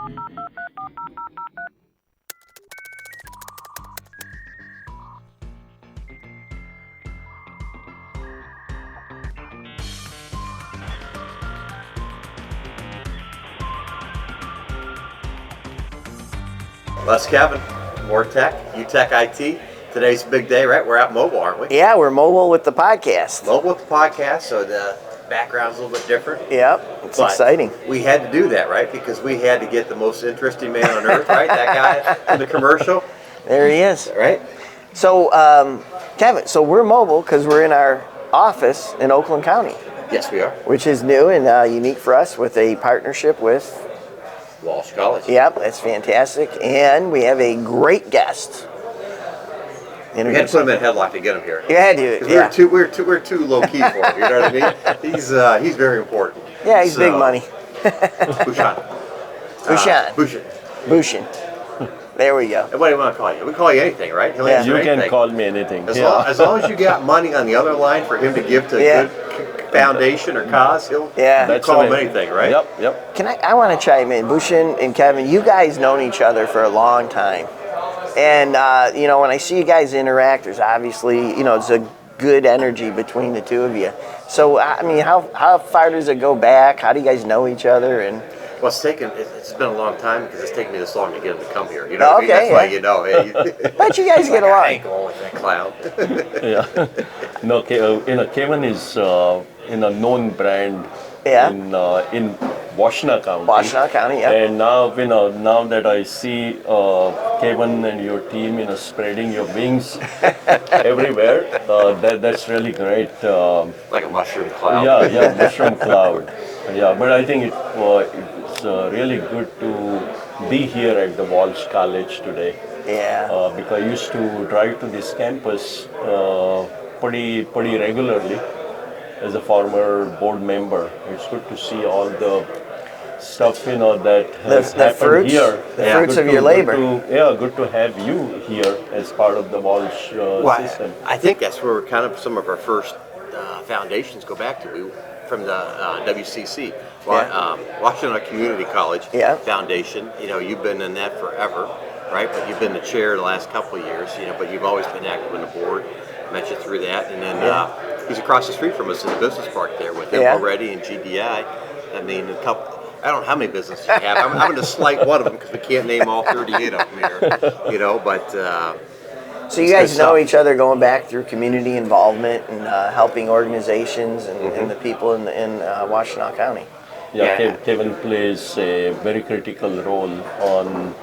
Les Kevin, more tech, UTEC IT. Today's a big day, right? We're out mobile, aren't we? Yeah, we're mobile with the podcast. Mobile with the podcast, so the background's a little bit different. Yep, it's exciting. We had to do that, right? Because we had to get the most interesting man on earth, right? That guy in the commercial. There he is. Right? So, Kevin, so we're mobile because we're in our office in Oakland County. Yes, we are. Which is new and unique for us with a partnership with Walsh College. Yep, that's fantastic. And we have a great guest. We had to put him in a headlock to get him here. You had to, yeah. We're too low key for him. You know what I mean? He's very important. Yeah, he's big money. Bhushan. Bhushan. There we go. And what do you want to call you? We call you anything, right? He'll answer You can anything. call me anything. As long as you got money on the other line for him to give to a good foundation or cause, he'll call him anything, right? Yep. I want to chime in. Bhushan and Kevin, you guys known each other for a long time. And, when I see you guys interact, there's obviously, it's a good energy between the two of you. So, I mean, how far does it go back? How do you guys know each other? And well, it's been a long time because it's taken me this long to get him to come here. You know what I mean? That's why you know. But you guys get along. That clown. Yeah. No, Kevin is in a known brand in Washington County. Washington County, yeah. And now, now that I see Kevin and your team, spreading your wings everywhere, that's really great. Like a mushroom cloud. Yeah, mushroom cloud. Yeah, but I think it's really good to be here at the Walsh College today. Yeah. Because I used to drive to this campus pretty regularly as a former board member. It's good to see all the stuff that has happened here. The fruits of your labor. Good to have you here as part of the Walsh system. I think that's where some of our first foundations go back to. From the WCC, Washington Community College Foundation. You've been in that forever, right? But you've been the chair the last couple of years. But you've always been active in the board. Met you through that, and then he's across the street from us in the business park there with him already and GDI. I mean, I don't know how many businesses you have. I'm going to slight one of them because we can't name all 38 of them here. But. So you guys know each other going back through community involvement and helping organizations and the people in Washington County. Yeah, Kevin plays a very critical role on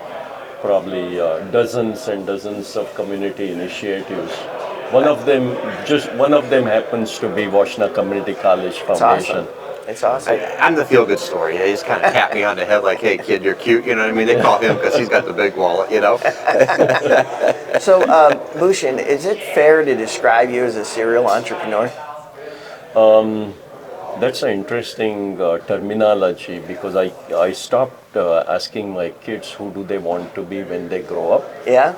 probably dozens and dozens of community initiatives. One of them happens to be Washington Community College Foundation. It's awesome. I'm the feel-good story. They just kind of tap me on the head like, hey, kid, you're cute. You know what I mean? They call him because he's got the big wallet, So, Bhushan, is it fair to describe you as a serial entrepreneur? That's an interesting terminology because I stopped asking my kids who do they want to be when they grow up. Yeah.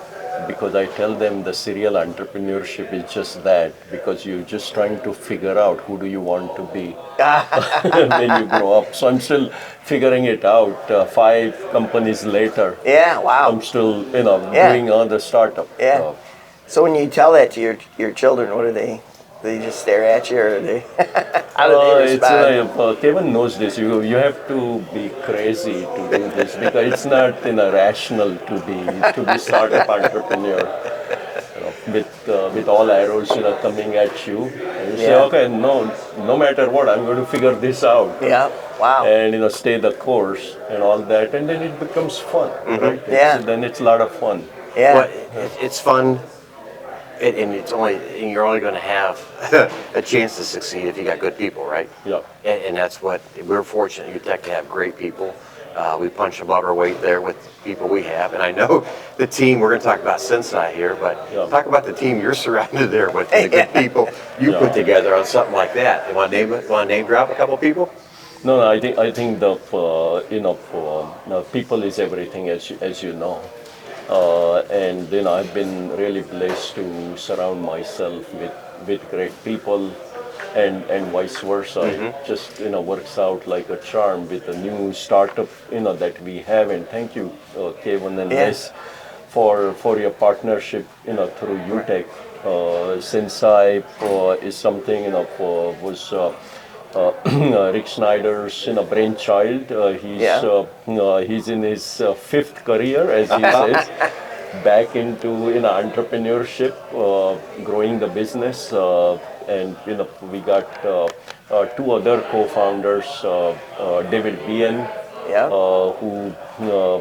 Because I tell them the serial entrepreneurship is just that, because you're just trying to figure out who do you want to be when you grow up. So I'm still figuring it out 5 companies later. Yeah, wow. I'm still, doing another startup. Yeah. So when you tell that to your children, what do they just stare at you, or they how do they respond? Kevin knows this. You have to be crazy to do this because it's not rational to be startup entrepreneur. With all arrows coming at you, and you say, okay, no matter what, I'm going to figure this out. Yeah, wow. And stay the course and all that, and then it becomes fun, right? Then it's a lot of fun. Yeah, but it's fun. And you're only going to have a chance to succeed if you got good people, right? Yeah. And that's what we're fortunate at UTEC to have great people. We punch above our weight there with the people we have, and I know the team. We're going to talk about SensCy here, but talk about the team you're surrounded there with, the good people you put together on something like that. You want to name it? Want to name drop a couple people? No, I think the people is everything, as you know. And I've been really blessed to surround myself with great people and vice versa. It just works out like a charm with a new startup that we have. And thank you, Kevin and Les, for your partnership through UTEC. SensCy is something was Rick Schneider's brainchild. He's in his fifth career, as he says, back into entrepreneurship, growing the business, and we got two other co-founders, David Bien, who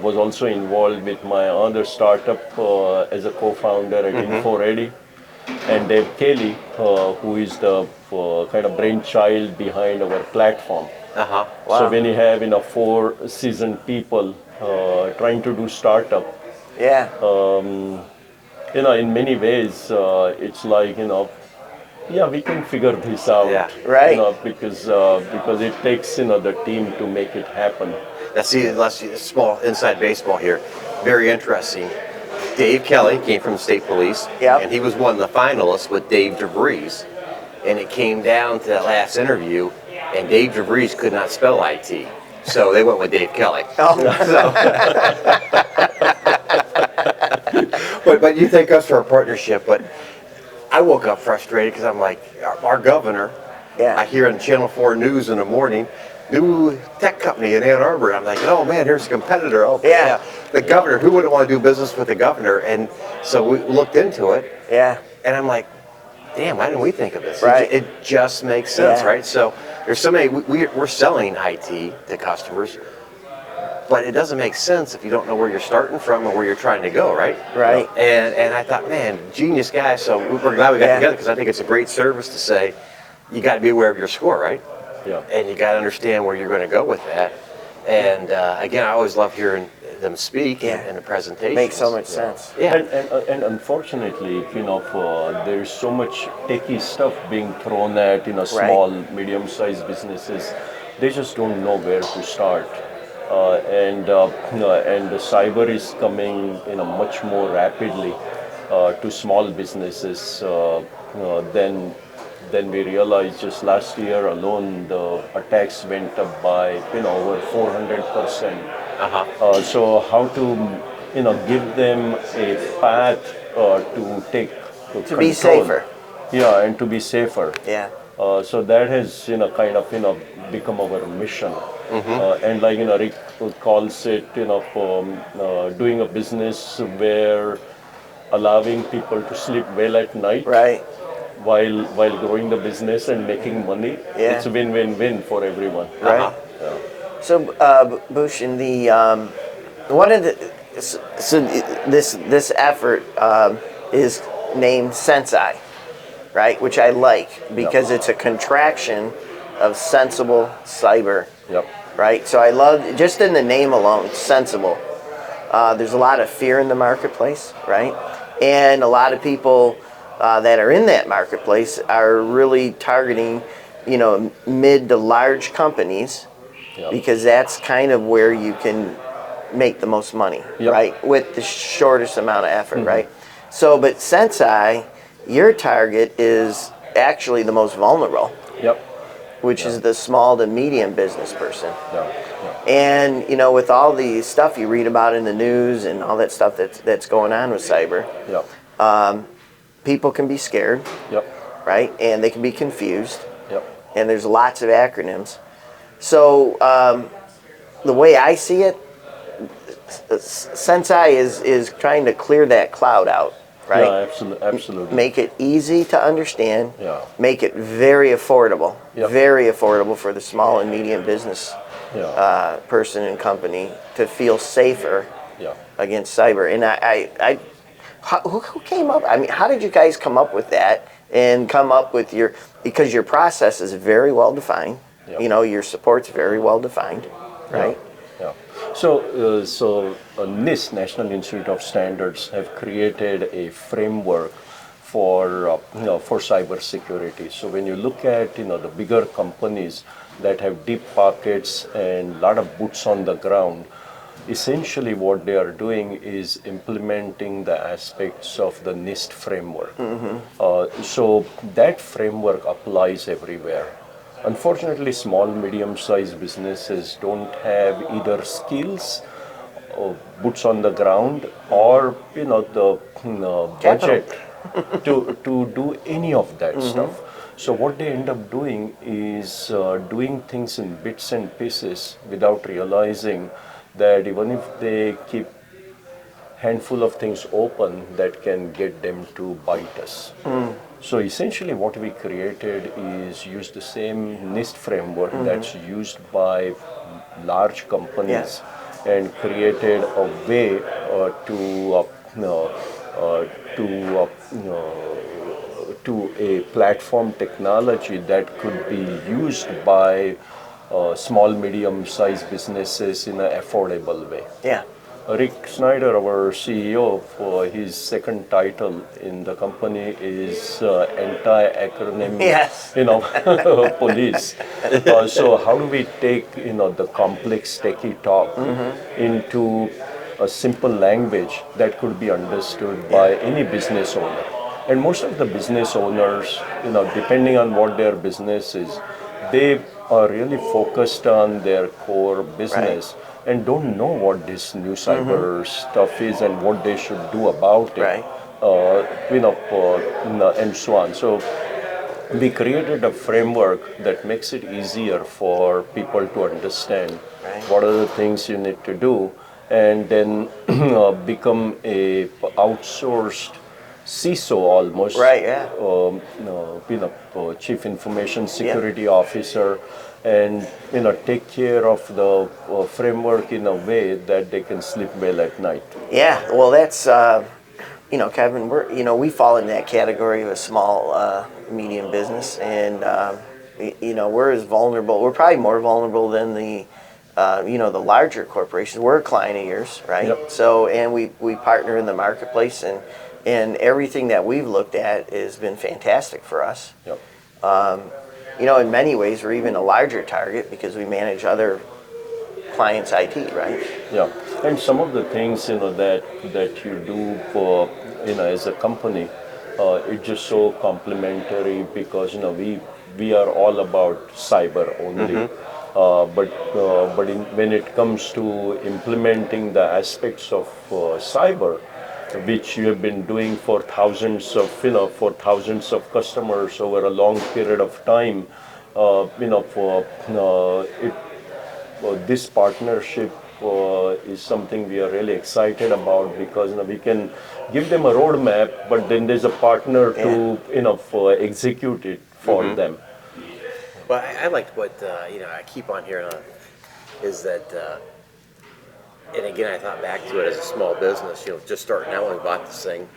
was also involved with my other startup as a co-founder at InfoReady, and Dave Kelly, who is the kind of brainchild behind our platform. Wow. So when you have 4 seasoned people trying to do startup, in many ways it's like we can figure this out, because it takes the team to make it happen. Let's see, small inside baseball here. Very interesting. Dave Kelly came from the state police, and he was one of the finalists with Dave DeVries. And it came down to that last interview, and Dave DeVries could not spell IT, so they went with Dave Kelly. But you thank us for our partnership. But I woke up frustrated because I'm like, our governor. I hear on Channel 4 News in the morning, new tech company in Ann Arbor. I'm like, oh man, here's a competitor. Oh yeah, the governor. Who wouldn't want to do business with the governor? And so we looked into it. And I'm like, damn, why didn't we think of this? It just makes sense, right? So there's so many. We're selling IT to customers, but it doesn't make sense if you don't know where you're starting from or where you're trying to go, right? And I thought, man, genius guy. So we're glad we got together, because I think it's a great service to say you got to be aware of your score, right? And you got to understand where you're going to go with that. And again, I always love hearing them speak and the presentations. Makes so much sense. And unfortunately, there's so much techie stuff being thrown at small, medium-sized businesses. They just don't know where to start. And the cyber is coming much more rapidly to small businesses than we realized. Just last year alone, the attacks went up by over 400%. So how to give them a path to take to be safer. And to be safer. So that has kind of become our mission. And like Rick calls it doing a business where allowing people to sleep well at night, while growing the business and making money. It's a win-win-win for everyone. So Bhushan, this effort is named SensCy, right? Which I like, because it's a contraction of sensible cyber. Right? So I love, just in the name alone, sensible. There's a lot of fear in the marketplace, right? And a lot of people that are in that marketplace are really targeting, mid to large companies, because that's kind of where you can make the most money, right? With the shortest amount of effort, right? So, but SensCy, your target is actually the most vulnerable. Which is the small to medium business person. And with all the stuff you read about in the news and all that stuff that's going on with cyber, people can be scared, right? And they can be confused. And there's lots of acronyms. So the way I see it, SensCy is trying to clear that cloud out. Right? Absolutely. Make it easy to understand. Make it very affordable. Very affordable for the small and medium business person and company to feel safer against cyber. And who came up? I mean, how did you guys come up with that? And come up with because your process is very well defined. Your support's very well defined, right? So NIST, National Institute of Standards, have created a framework for cybersecurity. So when you look at the bigger companies that have deep pockets and a lot of boots on the ground, essentially what they are doing is implementing the aspects of the NIST framework. So that framework applies everywhere. Unfortunately, small, medium-sized businesses don't have either skills, boots on the ground, or the budget to do any of that stuff. So what they end up doing is doing things in bits and pieces without realizing that even if they keep handful of things open, that can get them to bite us. So essentially what we created is use the same NIST framework that's used by large companies and created a way to a platform technology that could be used by small, medium-sized businesses in an affordable way. Yeah. Rick Snyder, our CEO, for his second title in the company is anti-acronym, police. So how do we take the complex techie talk into a simple language that could be understood by any business owner? And most of the business owners, depending on what their business is, they are really focused on their core business. Right. And don't know what this new cyber stuff is and what they should do about it, Right. And so on. So we created a framework that makes it easier for people to understand what are the things you need to do, and then become a outsourced CISO almost, Right, yeah. Chief Information Security Officer, and take care of the framework in a way that they can sleep well at night. Yeah, well, that's Kevin. We fall in that category of a small, medium business, and we're as vulnerable. We're probably more vulnerable than the larger corporations. We're a client of yours, right? Yep. So, and we partner in the marketplace, and everything that we've looked at has been fantastic for us. Yep. In many ways, we're even a larger target because we manage other clients' IT, right? Yeah, and some of the things that you do for as a company, it's just so complementary because we are all about cyber only. When it comes to implementing the aspects of cyber, which you have been doing for thousands of customers over a long period of time, this partnership is something we are really excited about because we can give them a roadmap, but then there's a partner to execute it for them. Well, I liked what I keep on hearing on is that. And again, I thought back to it as a small business, just starting out when we bought this thing.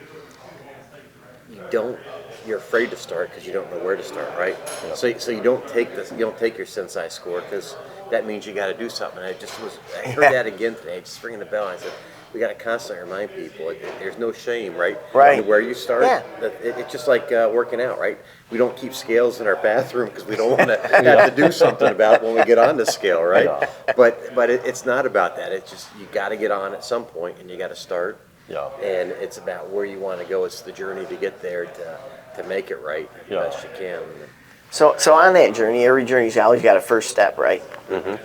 You're afraid to start because you don't know where to start, right? Yeah. So you don't take your SensCy score because that means you got to do something. And I heard that again today, just ringing the bell. I said, we got to constantly remind people there's no shame, right? Right. Where you start, yeah. It's just like working out, right? We don't keep scales in our bathroom because we don't want to have to do something about it when we get on the scale, right? Yeah. But it's not about that. It's just you got to get on at some point and you got to start. Yeah. And it's about where you want to go. It's the journey to get there to make it right the best you can. So on that journey, every journey's always got a first step, right?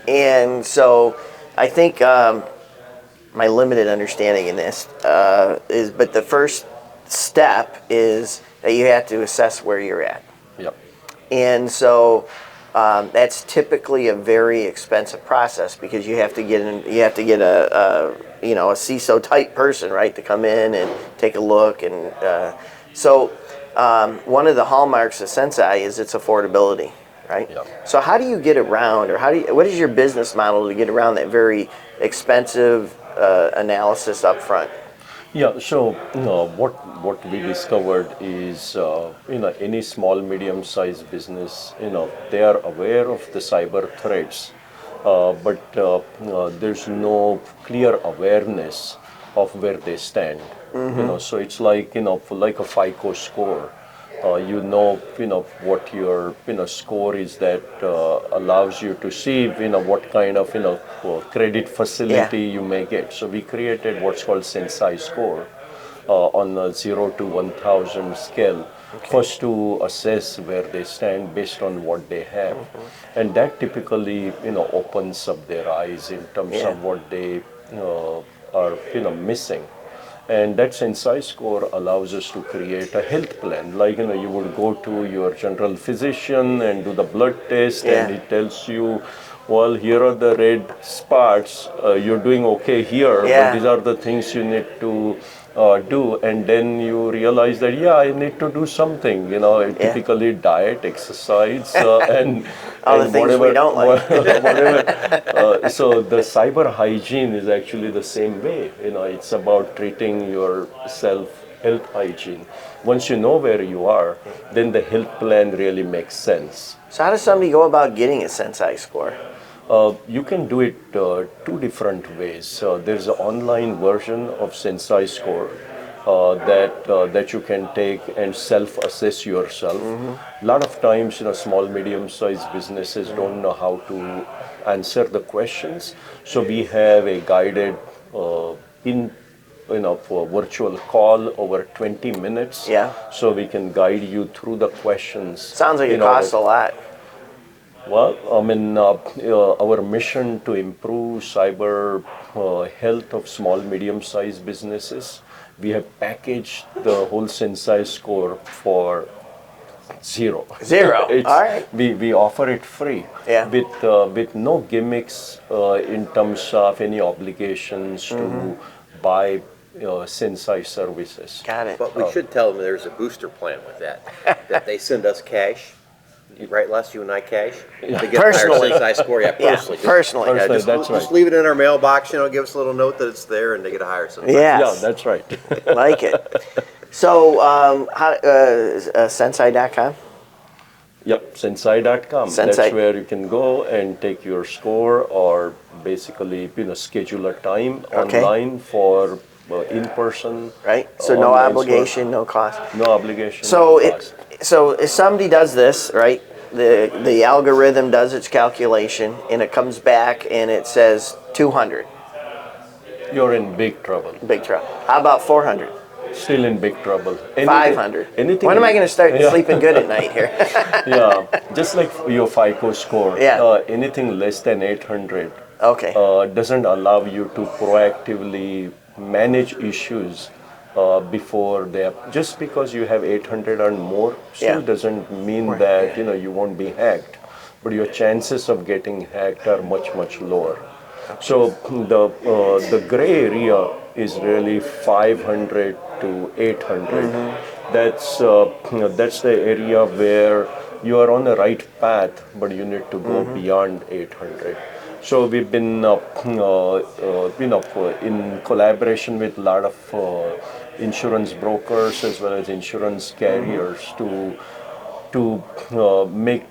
And so I think my limited understanding in this is, but the first step is that you have to assess where you're at. Yep. And so that's typically a very expensive process because you have to get a CISO type person, right, to come in and take a look. And so one of the hallmarks of SensCy is its affordability, right? Yep. So how do you get around, or what is your business model to get around that very expensive analysis up front? Yeah, so what we discovered is any small medium-sized business, they are aware of the cyber threats, but there's no clear awareness of where they stand. So it's like like a FICO score. you know what your score is that allows you to see what kind of credit facility you may get. So we created what's called SensCy score on a 0 to 1,000 scale. First to assess where they stand based on what they have, and that typically opens up their eyes in terms of what they are missing. And that SensCy score allows us to create a health plan. Like, you would go to your general physician and do the blood test, and it tells you, well, here are the red spots. You're doing okay here, but these are the things you need to do. And then you realize that, I need to do something. Typically diet, exercise, and all the things we don't like. whatever. So the cyber hygiene is actually the same way. It's about treating yourself health hygiene. Once you know where you are, then the health plan really makes sense. So how does somebody go about getting a SensCy score? You can do it two different ways. There's an online version of SensCy score that you can take and self-assess yourself. A lot of times, small, medium-sized businesses don't know how to answer the questions. So we have a guided for virtual call over 20 minutes. So we can guide you through the questions. Sounds like it costs a lot. Well, I mean, our mission to improve cyber health of small, medium-sized businesses, we have packaged the whole SensCy score for zero. All right. We offer it free with no gimmicks in terms of any obligations to buy SensCy services. Got it. But we should tell them there's a booster plan with that they send us cash. Right, Les, you and I cash? To get Personally. a higher SensCy score, personally. Personally. Just leave it in our mailbox, give us a little note that it's there, and they get a higher SensCy. Yeah, that's right. Like it. So, SensCy.com? Yep, SensCy.com. That's where you can go and take your score, or basically, schedule a time online for in-person. Right. So no obligation, no cost. No obligation. So so if somebody does this, right, the algorithm does its calculation and it comes back and it says 200. You're in big trouble. Big trouble. How about 400? Still in big trouble. 500. Anything. When am I going to start sleeping good at night here? Just like your FICO score. Anything less than 800 doesn't allow you to proactively manage issues before they. Just because you have 800 or more still doesn't mean that you won't be hacked, but your chances of getting hacked are much lower. So the gray area is really 500 to 800. That's the area where you are on the right path, but you need to go beyond 800. So we've been in collaboration with a lot of insurance brokers as well as insurance carriers to make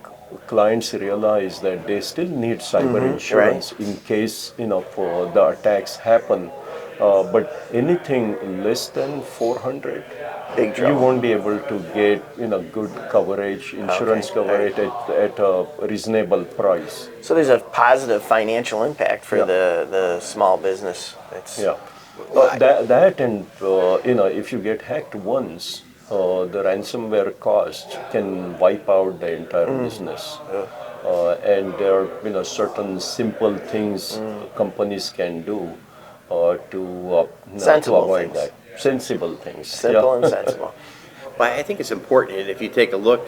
clients realize that they still need cyber insurance in case the attacks happen. But anything less than 400, you won't be able to get good coverage, insurance coverage at a reasonable price. So there's a positive financial impact for the small business. That and if you get hacked once, the ransomware cost can wipe out the entire business. And there are Mm. certain simple things companies can do to avoid that. Sensible things. Simple and sensible. Well, I think it's important, and if you take a look,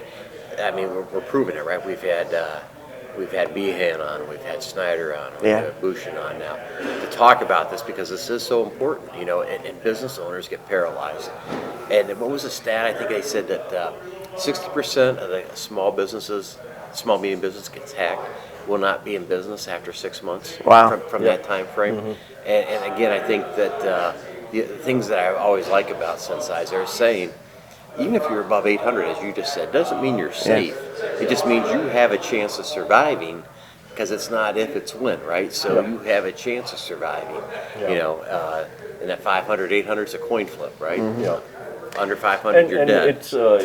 I mean, we're proving it, right? We've had Bhushan on, we've had Snyder on, we've had Bhushan on now to talk about this because this is so important, and business owners get paralyzed. And what was the stat? I think they said that 60% of the small medium business gets hacked will not be in business after 6 months from that time frame. And again, I think that the things that I always like about SensCy is they're saying, even if you're above 800, as you just said, doesn't mean you're safe. It just means you have a chance of surviving, because it's not if, it's when, right? So you have a chance of surviving, and that 500, 800 is a coin flip, right? Under 500, you're dead.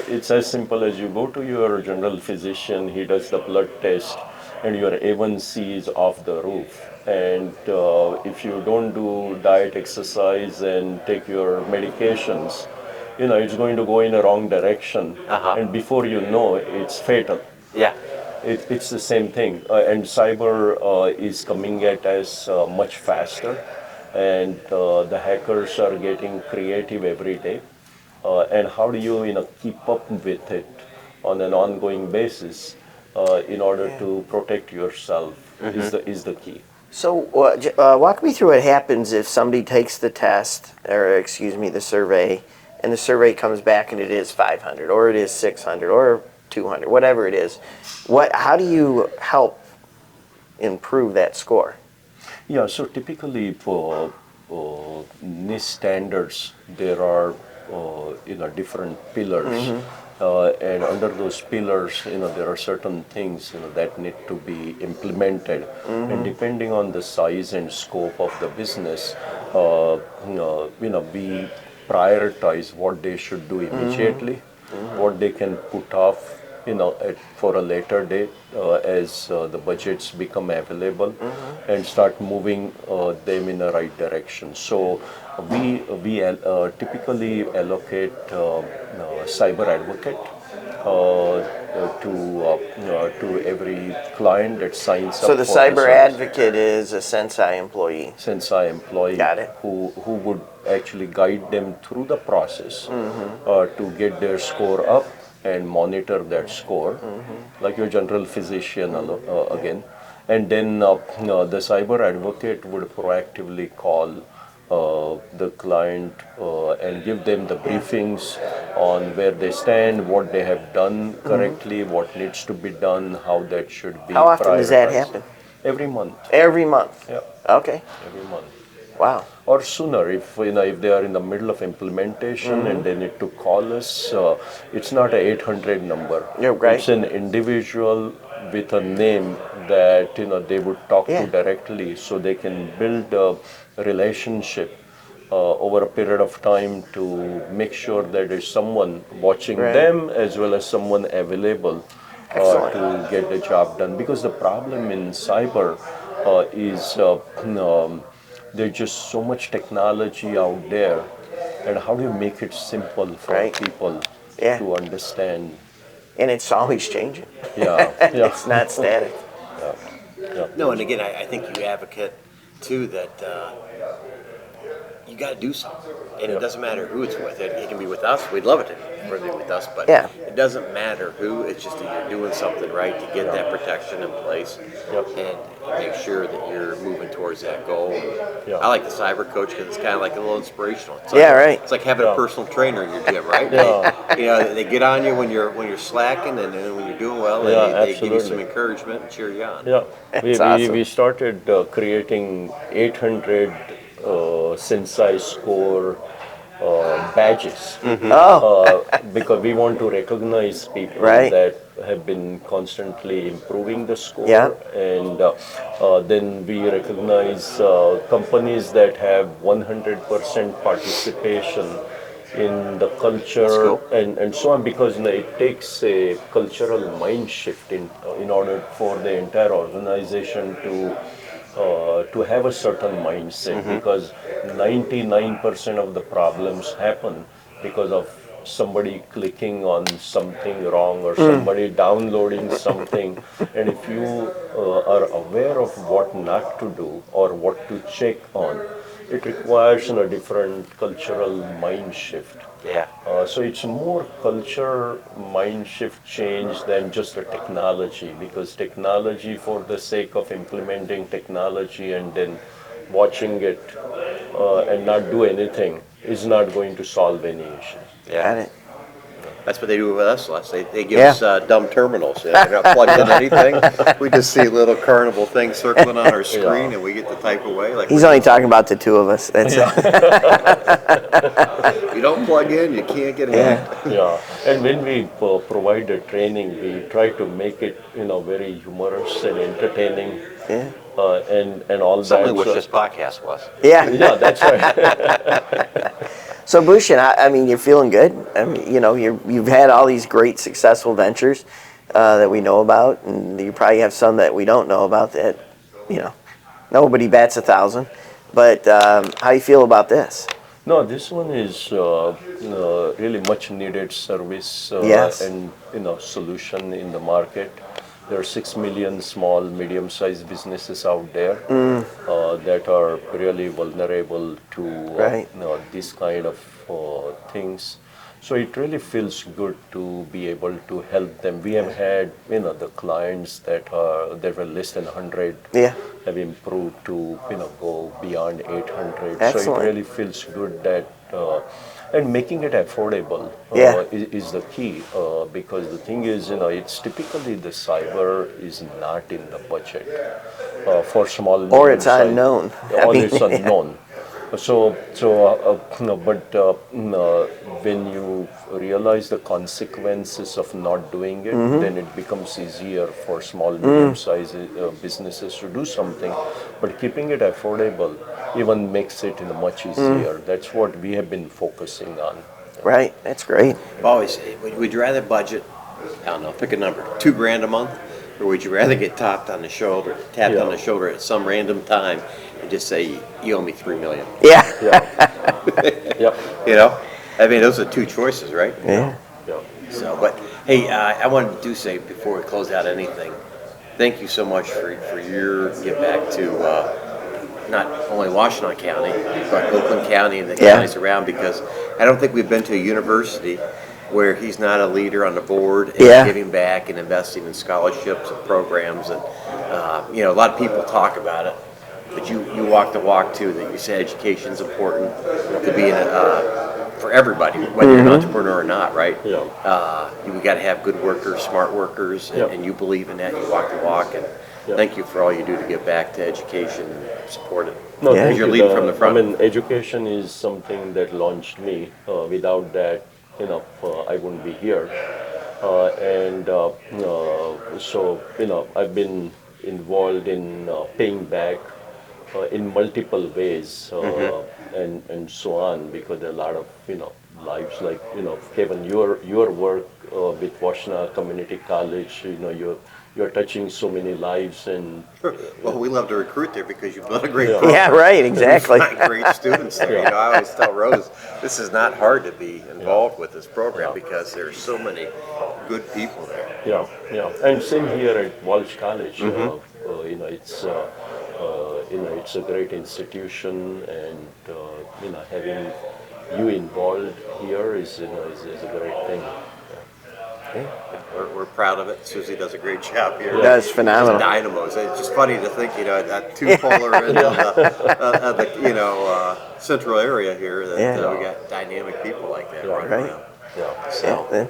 It's as simple as you go to your general physician, he does the blood test, and your A1C is off the roof. And if you don't do diet, exercise, and take your medications, it's going to go in a wrong direction. And before you know, it's fatal. Yeah. It's the same thing. And cyber is coming at us much faster. And the hackers are getting creative every day. And how do you keep up with it on an ongoing basis in order to protect yourself is the key. So walk me through what happens if somebody takes the test, or excuse me, the survey, and the survey comes back and it is 500, or it is 600, or 200, whatever it is. How do you help improve that score? Yeah, so typically for NIST standards, there are different pillars. And under those pillars, there are certain things that need to be implemented. And depending on the size and scope of the business, we prioritize what they should do immediately, what they can put off, for a later date as the budgets become available, and start moving them in the right direction. So we typically allocate cyber advocate to every client that signs up. So the cyber advocate is a SensCy employee. SensCy employee. Got it. Who would actually guide them through the process to get their score up and monitor that score, like your general physician again. And then the cyber advocate would proactively call the client and give them the briefings on where they stand, what they have done correctly, what needs to be done, how that should be. How often does that happen? Every month. Every month? Yeah. Okay. Every month. Wow. Or sooner, if they are in the middle of implementation and they need to call us, it's not a 800 number. Yeah, right. It's an individual with a name that they would talk to directly, so they can build a relationship over a period of time to make sure that there's someone watching them as well as someone available to get the job done. Because the problem in cyber is there's just so much technology out there, and how do you make it simple for people to understand? And it's always changing. Yeah, It's not static. No, and again, I think you advocate too that you got to do something, and it doesn't matter who it's with. It can be with us. We'd love it to be with us, but it doesn't matter who. It's just that you're doing something right to get that protection in place and make sure that you're moving towards that goal. I like the cyber coach because it's kind of like a little inspirational. It's like, It's like having a personal trainer in your gym, right? They get on you when you're slacking, and then when you're doing well, they give you some encouragement and cheer you on. Yeah, we started creating 800 SensCy score badges because we want to recognize people that have been constantly improving the score, and then we recognize companies that have 100% participation in the culture and so on, because it takes a cultural mind shift in order for the entire organization to have a certain mindset, because 99% of the problems happen because of somebody clicking on something wrong or somebody downloading something. And if you are aware of what not to do or what to check on, it requires a different cultural mind shift. So it's more culture mind shift change than just a technology, because technology for the sake of implementing technology and then watching it and not do anything is not going to solve any issue. Got it. That's what they do with us, Les. They give us dumb terminals. They're not plugged in anything. We just see little carnival things circling on our screen, and we get to type away. Like he's only talking about the two of us. That's it. You don't plug in, you can't get ahead. And when we provide the training, we try to make it very humorous and entertaining. And all Something that. I wish this podcast was. Yeah, that's right. So Bhushan, I mean, you're feeling good. I mean, you know, you've had all these great successful ventures that we know about, and you probably have some that we don't know about that, you know, nobody bats 1,000. But how you feel about this? No, this one is really much needed service Yes. and solution in the market. There are 6 million small, medium-sized businesses out there that are really vulnerable to Right. this kind of things. So it really feels good to be able to help them. We have had the clients that were less than 100 Yeah. have improved to go beyond 800. Excellent. So it really feels good that and making it affordable Yeah. is the key because the thing is it's typically the cyber is not in the budget for small Or it's medium-sized- unknown. or it's unknown. But when you realize the consequences of not doing it, then it becomes easier for small, medium-sized businesses to do something. But keeping it affordable even makes it much easier. That's what we have been focusing on. Right. That's great. Always, would you rather budget, I don't know, pick a number, $2,000 a month? Or would you rather get tapped on the shoulder at some random time and just say, you owe me $3 million? Yeah. Yep. You know? I mean, those are two choices, right? Yeah. Yeah. So, but hey, I wanted to say before we close out anything, thank you so much for your give back to not only Washtenaw County, but Oakland County and the counties around, because I don't think we've been to a university where he's not a leader on the board and giving back and investing in scholarships and programs. And, a lot of people talk about it, but you walk the walk too, that you say education's important to be for everybody, whether you're an entrepreneur or not, right? Yeah. We got to have good workers, smart workers, and you believe in that, you walk the walk. And thank you for all you do to give back to education and support it. No, Yeah. thank You're you. leading from the front. I mean, education is something that launched me. Without that, I wouldn't be here. I've been involved in paying back in multiple ways and so on, because there are a lot of lives, like Kevin, your work with Washtenaw Community College, you're touching so many lives. And Well, we love to recruit there because you've built a great program. Yeah. Right. Exactly. Find great students there. I always tell Rose, this is not hard to be involved with this program because there's so many good people there. Yeah. And same here at Walsh College. It's a great institution, and having you involved here is a great thing. We're proud of it. Susie does a great job here. That's phenomenal. Just dynamos. It's just funny to think, that two-polar end of the central area here, that we got dynamic people like that running Right. around. Yeah. So,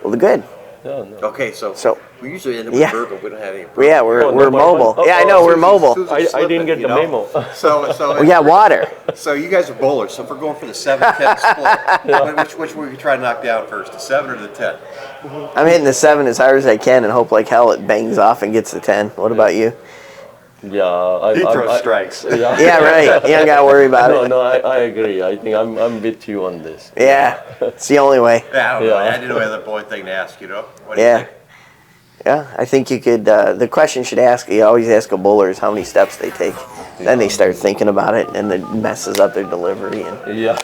Well, good. Yeah, no. okay, so we usually end up with Virgo. We don't have any. Yeah, we're no, mobile. but- Yeah, I know, we're Susie's- mobile. Susie's I didn't get slipping, the memo. So We got water. So you guys are bowlers. So if we're going for the 7-10 split, which will we try to knock down first, the 7 or the 10? I'm hitting the 7 as hard as I can and hope like hell it bangs off and gets the 10. What about you? Yeah, He throws strikes. Yeah. Yeah, right. You don't got to worry about it. No, I agree. I think I'm with you on this. Yeah, it's the only way. Yeah, I don't know. Yeah. I didn't know the boy thing to ask. What do you Yeah. think? Yeah, I think you could, the question you should ask, you always ask a bowler is how many steps they take. Then they start thinking about it and it messes up their delivery. And Yeah.